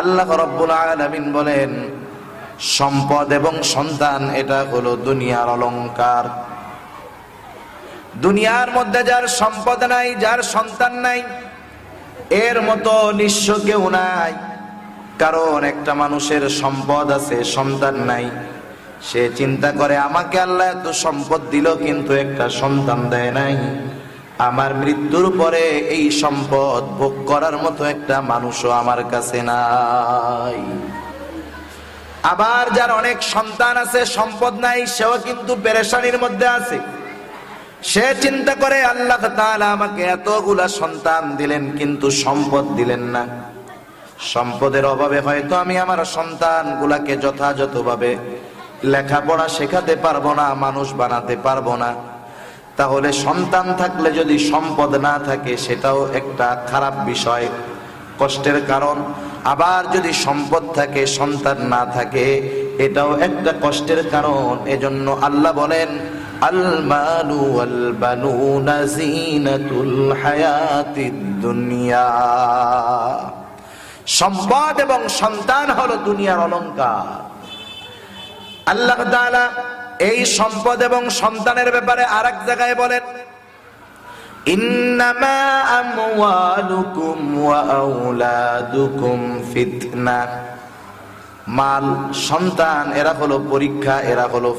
আল্লাহ রাব্বুল আলামিন বলেন, সম্পদ এবং সন্তান এটা হলো দুনিয়ার অলংকার। দুনিয়ার মধ্যে যার সম্পদ নাই, যার সন্তান নাই, এর মতো নিঃস্ব কেউ নাই। কারণ একটা মানুষের সম্পদ আছে, সন্তান নাই, সে চিন্তা করে আমাকে আল্লাহ এত সম্পদ দিল কিন্তু একটা সন্তান দেয় নাই, আমার মৃত্যুর পরে এই সম্পদ ভোগ করার মতো একটা মানুষও আমার কাছে নাই। আবার যার অনেক সন্তান আছে, সম্পদ নাই, সেও কিন্তু পেরেশানির মধ্যে আছে। সে চিন্তা করে আল্লাহ তাআলা আমাকে এতগুলা সন্তান দিলেন কিন্তু সম্পদ দিলেন না। সম্পদের অভাবে হয়তো আমি আমার সন্তানগুলাকে যথাযথভাবে লেখাপড়া শেখাতে পারবো না, মানুষ বানাতে পারবো না। তাহলে সন্তান থাকলে যদি সম্পদ না থাকে সেটাও একটা খারাপ বিষয়, কষ্টের কারণ। আবার যদি সম্পদ থাকে সন্তান না থাকে এটাও একটা কষ্টের কারণ। এজন্য আল্লাহ বলেন, আল মালু ওয়াল বানুনা জিনাতুল হায়াতিদ দুনিয়া। সম্পদ এবং সন্তান হলো দুনিয়ার অলংকার। আল্লাহ তাআলা এই সম্পদ এবং সন্তানের ব্যাপারে আরেক জায়গায় বলেন, ইন্নামা আমওয়ালুকুম ওয়া আওলাদুকুম ফিতনা। মাল, সন্তান এরা হলো পরীক্ষা, এরা হলো